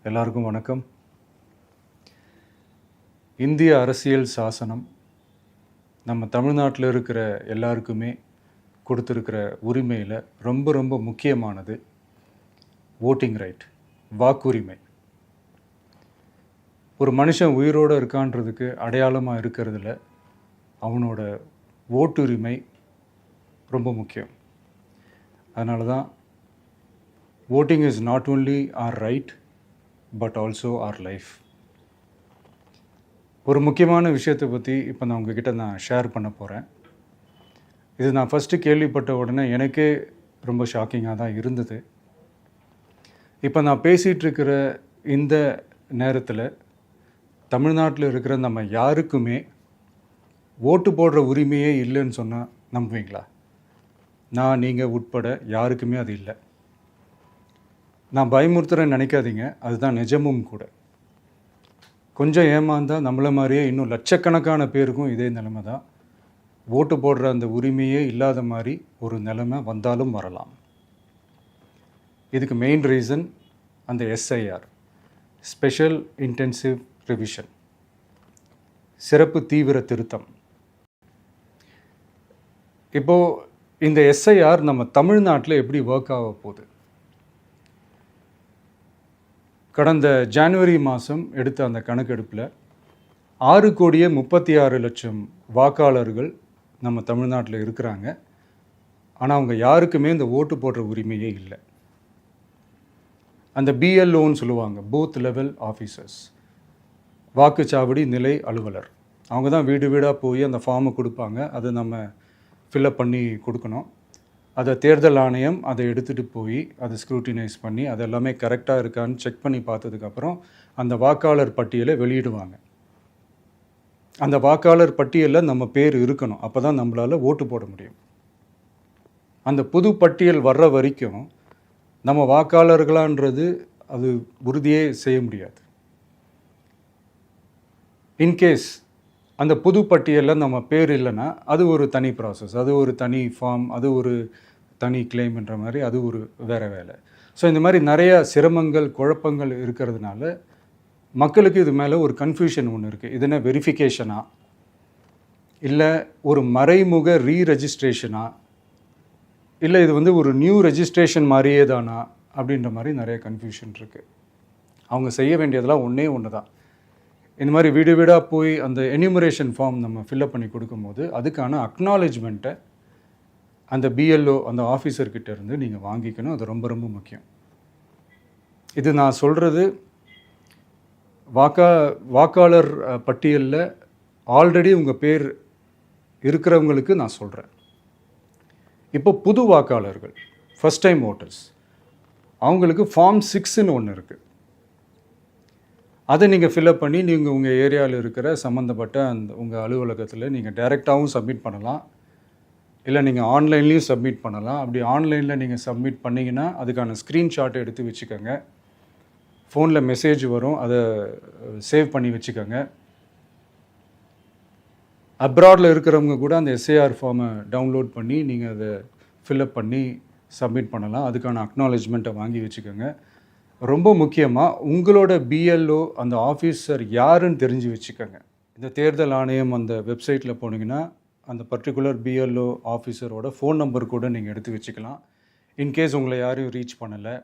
எல்லாருக்கும் வணக்கம். இந்திய அரசியல் சாசனம் நம்ம தமிழ்நாட்டில் இருக்கிற எல்லாருக்குமே கொடுத்துருக்கிற உரிமையில் ரொம்ப ரொம்ப முக்கியமானது ஓட்டிங் ரைட், வாக்குரிமை. ஒரு மனுஷன் உயிரோடு இருக்கான்றதுக்கு அடையாளமாக இருக்கிறதுல அவனோட ஓட்டுரிமை ரொம்ப முக்கியம். அதனால தான் voting is not only our right but also our life. ஒரு முக்கியமான விஷயத்தை பற்றி இப்போ நான் உங்ககிட்ட ஷேர் பண்ண போகிறேன். இது நான் ஃபஸ்ட்டு கேள்விப்பட்ட உடனே எனக்கே ரொம்ப ஷாக்கிங்காக தான் இருந்தது. இப்போ நான் பேசிகிட்டு இருக்கிற இந்த நேரத்தில் தமிழ்நாட்டில் இருக்கிற நம்ம யாருக்குமே ஓட்டு போடுற உரிமையே இல்லைன்னு சொன்னால் நம்புவீங்களா? நான் நீங்கள் உட்பட யாருக்குமே அது இல்லை. நான் பயமுறுத்துறேன்னு நினைக்காதீங்க, அதுதான் நிஜமும் கூட. கொஞ்சம் ஏமாந்தால் நம்மளை மாதிரியே இன்னும் லட்சக்கணக்கான பேருக்கும் இதே நிலைமை தான். ஓட்டு போடுற அந்த உரிமையே இல்லாத மாதிரி ஒரு நிலைமை வந்தாலும் வரலாம். இதுக்கு மெயின் ரீசன் அந்த எஸ்ஐஆர், ஸ்பெஷல் இன்டென்சிவ் ரிவிஷன், சிறப்பு தீவிர திருத்தம். இப்போது இந்த எஸ்ஐஆர் நம்ம தமிழ்நாட்டில் எப்படி ஒர்க் ஆக போகுது? கடந்த ஜனவரி மாதம் எடுத்த அந்த கணக்கெடுப்பில் 6,36,00,000 வாக்காளர்கள் நம்ம தமிழ்நாட்டில் இருக்கிறாங்க. ஆனால் அவங்க யாருக்குமே இந்த ஓட்டு போடுற உரிமையே இல்லை. அந்த பிஎல்ஓன்னு சொல்லுவாங்க, பூத் லெவல் ஆஃபீஸர்ஸ், வாக்குச்சாவடி நிலை அலுவலர். அவங்க தான் வீடு வீடாக போய் அந்த ஃபார்மை கொடுப்பாங்க. அதை நம்ம ஃபில்அப் பண்ணி கொடுக்கணும். அதை தேர்தல் ஆணையம் அதை எடுத்துகிட்டு போய் அதை ஸ்க்ரூட்டினைஸ் பண்ணி அது எல்லாமே கரெக்டாக இருக்கான்னு செக் பண்ணி பார்த்ததுக்கப்புறம் அந்த வாக்காளர் பட்டியலை வெளியிடுவாங்க. அந்த வாக்காளர் பட்டியலில் நம்ம பேர் இருக்கணும், அப்போ தான் நம்மளால் ஓட்டு போட முடியும். அந்த புது பட்டியல் வர்ற வரைக்கும் நம்ம வாக்காளர்களான்றது அது உறுதியே செய்ய முடியாது. இன்கேஸ் அந்த புது பட்டியலில் நம்ம பேர் இல்லைன்னா அது ஒரு தனி ப்ராசஸ், அது ஒரு தனி ஃபார்ம், அது ஒரு தனி கிளைம்ன்ற மாதிரி அது ஒரு வேறு வேலை. ஸோ இந்த மாதிரி நிறையா சிரமங்கள் குழப்பங்கள் இருக்கிறதுனால மக்களுக்கு இது மேலே ஒரு கன்ஃபியூஷன் ஒன்று இருக்குது. இது என்ன வெரிஃபிகேஷனா இல்லை ஒரு மறைமுக ரீரெஜிஸ்ட்ரேஷனா இல்லை இது ஒரு நியூ ரெஜிஸ்ட்ரேஷன் மாதிரியே தானா அப்படின்ற மாதிரி நிறைய கன்ஃபியூஷன் இருக்குது. அவங்க செய்ய வேண்டியதெல்லாம் ஒன்று தான். இந்த மாதிரி வீடு வீடாக போய் அந்த என்யூமரேஷன் ஃபார்ம் நம்ம ஃபில்அப் பண்ணி கொடுக்கும்போது அதுக்கான அக்னாலேஜ்மெண்ட்டை அந்த பிஎல்ஓ அந்த ஆஃபீஸர்கிட்ட இருந்து நீங்கள் வாங்கிக்கணும். அது ரொம்ப ரொம்ப முக்கியம். இது நான் சொல்கிறது வாக்காளர் பட்டியலில் ஆல்ரெடி உங்கள் பேர் இருக்கிறவங்களுக்கு நான் சொல்கிறேன். இப்போ புது வாக்காளர்கள், ஃபஸ்ட் டைம் ஓட்டர்ஸ், அவங்களுக்கு ஃபார்ம் 6ன்னு ஒன்று இருக்குது. அதை நீங்கள் ஃபில்அப் பண்ணி நீங்கள் உங்கள் ஏரியாவில் இருக்கிற சம்மந்தப்பட்ட அந்த உங்கள் அலுவலகத்தில் நீங்கள் டைரெக்டாகவும் சப்மிட் பண்ணலாம், இல்லை நீங்கள் ஆன்லைன்லேயும் சப்மிட் பண்ணலாம். அப்படி ஆன்லைனில் நீங்கள் சப்மிட் பண்ணிங்கன்னா அதுக்கான ஸ்க்ரீன்ஷாட்டை எடுத்து வச்சுக்கோங்க. ஃபோனில் மெசேஜ் வரும், அதை சேவ் பண்ணி வச்சுக்கோங்க. அப்ராடில் இருக்கிறவங்க கூட அந்த எஸ்ஐஆர் ஃபார்மை டவுன்லோட் பண்ணி நீங்கள் அதை ஃபில்அப் பண்ணி சப்மிட் பண்ணலாம். அதுக்கான அக்னாலேஜ்மெண்ட்டை வாங்கி வச்சுக்கோங்க. ரொம்ப முக்கியமாக உங்களோட பிஎல்ஓ அந்த ஆஃபீஸர் யாருன்னு தெரிஞ்சு வச்சுக்கோங்க. இந்த தேர்தல் ஆணையம் அந்த வெப்சைட்டில் போனீங்கன்னா அந்த பர்டிகுலர் பிஎல்ஓ ஆஃபீஸரோட ஃபோன் நம்பர் கூட நீங்கள் எடுத்து வச்சுக்கலாம். இன்கேஸ் உங்களை யாரையும் ரீச் பண்ணலை,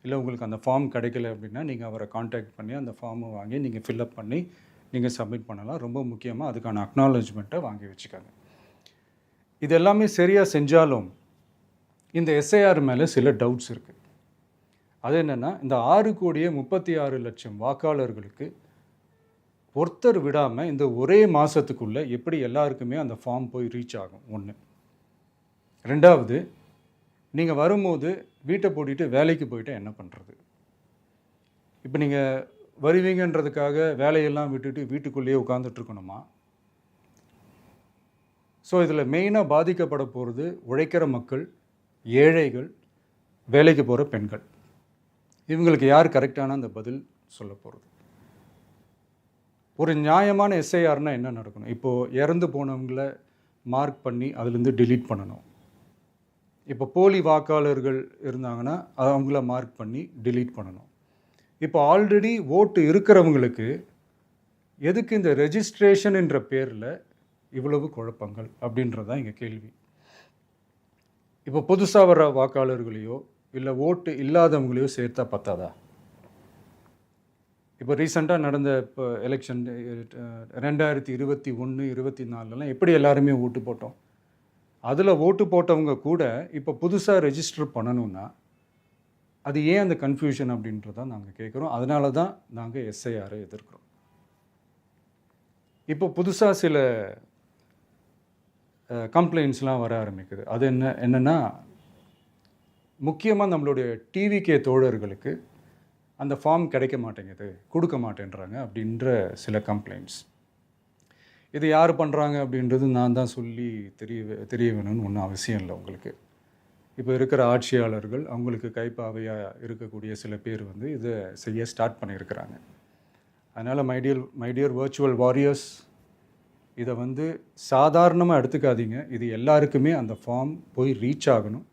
இல்லை உங்களுக்கு அந்த ஃபார்ம் கிடைக்கல அப்படின்னா நீங்கள் அவரை காண்டாக்ட் பண்ணி அந்த ஃபார்மை வாங்கி நீங்கள் ஃபில்அப் பண்ணி நீங்கள் சப்மிட் பண்ணலாம். ரொம்ப முக்கியமாக அதுக்கான அக்னாலேஜ்மெண்ட்டை வாங்கி வச்சுக்கோங்க. இது எல்லாமே சரியாக செஞ்சாலும் இந்த எஸ்ஐஆர் மேலே சில டவுட்ஸ் இருக்குது. அது என்னென்னா, இந்த 6,36,00,000 வாக்காளர்களுக்கு ஒருத்தர் விடாமல் இந்த ஒரே மாதத்துக்குள்ளே எப்படி எல்லாருக்குமே அந்த ஃபார்ம் போய் ரீச் ஆகும்? ஒன்று. ரெண்டாவது, நீங்கள் வரும்போது வீட்டை பூட்டிட்டு வேலைக்கு போயிட்டு என்ன பண்ணுறது? இப்போ நீங்கள் வருவீங்கன்றதுக்காக வேலையெல்லாம் விட்டுட்டு வீட்டுக்குள்ளேயே உட்காந்துட்ருக்கணுமா? ஸோ இதில் மெயினாக பாதிக்கப்பட போகிறது உழைக்கிற மக்கள், ஏழைகள், வேலைக்கு போகிற பெண்கள். இவங்களுக்கு யார் கரெக்டான அந்த பதில் சொல்ல போகிறது? ஒரு நியாயமான எஸ்ஐஆர்னால் என்ன நடக்கணும்? இப்போது இறந்து போனவங்களை மார்க் பண்ணி அதுலேருந்து டிலீட் பண்ணணும். இப்போ போலி வாக்காளர்கள் இருந்தாங்கன்னா அவங்கள மார்க் பண்ணி டிலீட் பண்ணணும். இப்போ ஆல்ரெடி ஓட்டு இருக்கிறவங்களுக்கு எதுக்கு இந்த ரெஜிஸ்ட்ரேஷன் என்ற பேரில் இவ்வளவு குழப்பங்கள் அப்படின்றது தான் எங்கள் கேள்வி. இப்போ புதுசாக வர வாக்காளர்களையோ இல்லை ஓட்டு இல்லாதவங்களையோ சேர்த்தா பத்தாதா? இப்போ ரீசெண்டாக நடந்த இப்போ எலெக்ஷன் 2021, 24 எப்படி எல்லாருமே ஓட்டு போட்டோம்? அதில் ஓட்டு போட்டவங்க கூட இப்போ புதுசாக ரெஜிஸ்டர் பண்ணணும்னா அது ஏன் அந்த கன்ஃபியூஷன் அப்படின்றத நாங்கள் கேட்குறோம். அதனால தான் நாங்கள் எஸ்ஐஆரை எதிர்க்கிறோம். இப்போ புதுசாக சில கம்ப்ளைண்ட்ஸ்லாம் வர ஆரம்பிக்குது. அது என்னென்னா முக்கியமாக நம்மளுடைய டிவிகே தோழர்களுக்கு அந்த ஃபார்ம் கிடைக்க மாட்டேங்குது, கொடுக்க மாட்டேன்றாங்க அப்படின்ற சில கம்ப்ளைண்ட்ஸ். இது யார் பண்ணுறாங்க அப்படின்றது நான் தான் சொல்லி தெரிய வேணும்னு ஒன்றும் அவசியம் இல்லை உங்களுக்கு. இப்போ இருக்கிற ஆட்சியாளர்கள் அவங்களுக்கு கைப்பாவையாக இருக்கக்கூடிய சில பேர் வந்து இதை செய்ய ஸ்டார்ட் பண்ணியிருக்கிறாங்க. அதனால் மைடியர் வர்ச்சுவல் வாரியர்ஸ், இதை வந்து சாதாரணமாக எடுத்துக்காதீங்க. இது எல்லாருக்குமே அந்த ஃபார்ம் போய் ரீச் ஆகணும்.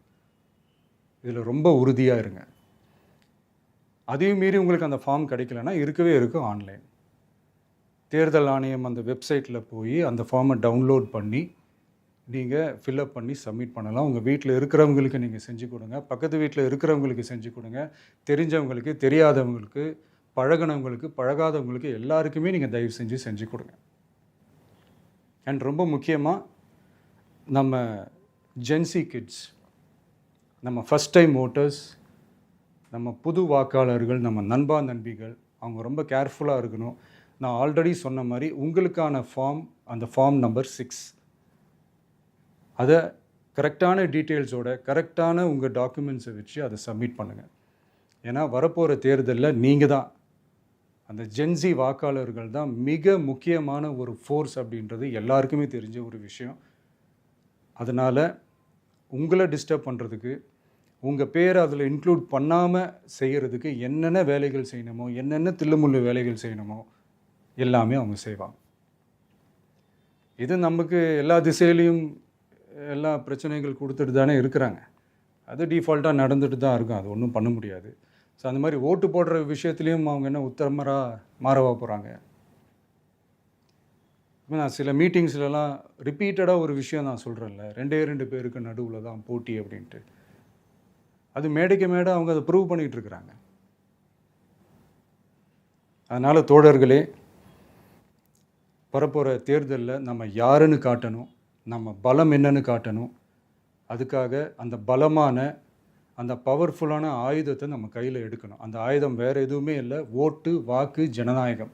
இதில் ரொம்ப உறுதியாக இருங்க. அதையும் மீறி உங்களுக்கு அந்த ஃபார்ம் கிடைக்கலன்னா இருக்கவே இருக்கும் ஆன்லைன். தேர்தல் ஆணையம் அந்த வெப்சைட்டில் போய் அந்த ஃபார்மை டவுன்லோட் பண்ணி நீங்கள் ஃபில்அப் பண்ணி சப்மிட் பண்ணலாம். உங்கள் வீட்டில் இருக்கிறவங்களுக்கு நீங்கள் செஞ்சு கொடுங்க, பக்கத்து வீட்டில் இருக்கிறவங்களுக்கு செஞ்சு கொடுங்க, தெரிஞ்சவங்களுக்கு, தெரியாதவங்களுக்கு, பழகினவங்களுக்கு, பழகாதவங்களுக்கு எல்லாருக்குமே நீங்கள் தயவு செஞ்சு கொடுங்க. அண்ட் ரொம்ப முக்கியமாக நம்ம ஜென்சி கிட்ஸ், நம்ம ஃபஸ்ட் டைம் ஓட்டர்ஸ், நம்ம புது வாக்காளர்கள், நம்ம நண்பா நண்பிகள், அவங்க ரொம்ப கேர்ஃபுல்லாக இருக்கணும். நான் ஆல்ரெடி சொன்ன மாதிரி உங்களுக்கான ஃபார்ம், அந்த ஃபார்ம் நம்பர் 6, அதை கரெக்டான டீட்டெயில்ஸோட கரெக்டான உங்கள் டாக்குமெண்ட்ஸை வச்சு அதை சப்மிட் பண்ணுங்கள். ஏன்னா வரப்போகிற தேர்தலில் நீங்கள் தான், அந்த ஜென்சி வாக்காளர்கள் தான் மிக முக்கியமான ஒரு ஃபோர்ஸ் அப்படின்றது எல்லாருக்குமே தெரிஞ்ச ஒரு விஷயம். அதனால் உங்களை டிஸ்டர்ப் பண்ணுறதுக்கு, உங்கள் பேரை அதில் இன்க்ளூட் பண்ணாமல் செய்கிறதுக்கு என்னென்ன வேலைகள் செய்யணுமோ, என்னென்ன தில்லுமுள்ளு வேலைகள் செய்யணுமோ எல்லாமே அவங்க செய்வாங்க. இது நமக்கு எல்லா திசையிலையும் எல்லா பிரச்சனைகள் கொடுத்துட்டு தானே இருக்கிறாங்க. அது டிஃபால்ட்டாக நடந்துட்டு தான் இருக்கும். அது ஒன்றும் பண்ண முடியாது. ஸோ அந்த மாதிரி ஓட்டு போடுற விஷயத்துலேயும் அவங்க என்ன உத்தரமராக மாறவா போகிறாங்க? இப்போ நான் சில மீட்டிங்ஸ்லலாம் ரிப்பீட்டடாக ஒரு விஷயம் நான் சொல்கிறேன்ல, 2 பேருக்கு நடுவில் தான் போட்டி அப்படின்ட்டு. அது மேடைக்கு மேடை அவங்க அதை ப்ரூவ் பண்ணிகிட்டு இருக்கிறாங்க. அதனால் தோழர்களே, வரப்போகிற தேர்தலில் நம்ம யாருன்னு காட்டணும், நம்ம பலம் என்னன்னு காட்டணும். அதுக்காக அந்த பலமான, அந்த பவர்ஃபுல்லான ஆயுதத்தை நம்ம கையில் எடுக்கணும். அந்த ஆயுதம் வேறு எதுவுமே இல்லை, ஓட்டு, வாக்கு, ஜனநாயகம்.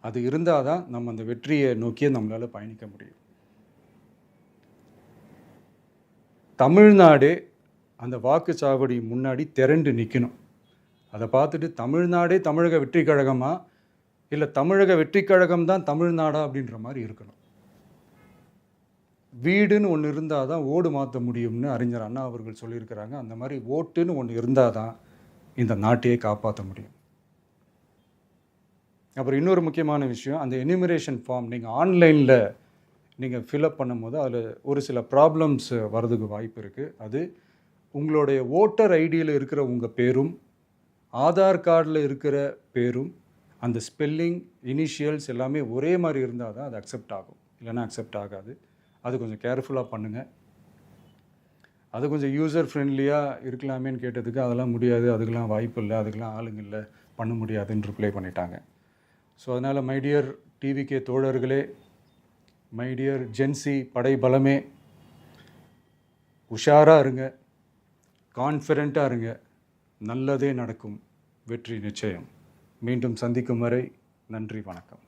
அது இருந்தால் தான் நம்ம அந்த வெற்றியை நோக்கியே நம்மளால் பயணிக்க முடியும். தமிழ்நாடே அந்த வாக்குச்சாவடி முன்னாடி திரண்டு நிற்கணும். அதை பார்த்துட்டு தமிழ்நாடே தமிழக வெற்றி கழகமா, இல்லை தமிழக வெற்றி கழகம் தான் தமிழ்நாடா அப்படின்ற மாதிரி இருக்கணும். வீடுன்னு ஒன்று இருந்தால் தான் ஓடு மாற்ற முடியும்னு அறிஞர் அண்ணா அவர்கள் சொல்லியிருக்கிறாங்க. அந்த மாதிரி ஓட்டுன்னு ஒன்று இருந்தால் தான் இந்த நாட்டையே காப்பாற்ற முடியும். அப்புறம் இன்னொரு முக்கியமான விஷயம், அந்த எனிமரேஷன் ஃபார்ம் நீங்கள் ஆன்லைனில் நீங்கள் ஃபில்அப் பண்ணும்போது அதில் ஒரு சில ப்ராப்ளம்ஸ் வர்றதுக்கு வாய்ப்பு இருக்குது. அது உங்களுடைய ஓட்டர் ஐடியில் இருக்கிற உங்கள் பேரும், ஆதார் கார்டில் இருக்கிற பேரும், அந்த ஸ்பெல்லிங், இனிஷியல்ஸ் எல்லாமே ஒரே மாதிரி இருந்தால் தான் அது அக்செப்ட் ஆகும். இல்லைன்னா அக்செப்ட் ஆகாது. அது கொஞ்சம் கேர்ஃபுல்லாக பண்ணுங்கள். அது கொஞ்சம் யூசர் ஃப்ரெண்ட்லியாக இருக்கலாமேன்னு கேட்டதுக்கு அதெல்லாம் முடியாது, அதுக்கெலாம் வாய்ப்பு இல்லை, அதுக்கெலாம் ஆளுங்க இல்லை, பண்ண முடியாதுன்னு ரிப்ளை பண்ணிட்டாங்க. ஸோ அதனால் மைடியர் டிவிகே தோழர்களே, மைடியர் ஜென்சி படை பலமே, உஷாராக இருங்க, கான்ஃபிடெண்ட்டாக இருங்க. நல்லதே நடக்கும். வெற்றி நிச்சயம். மீண்டும் சந்திக்கும் வரை நன்றி, வணக்கம்.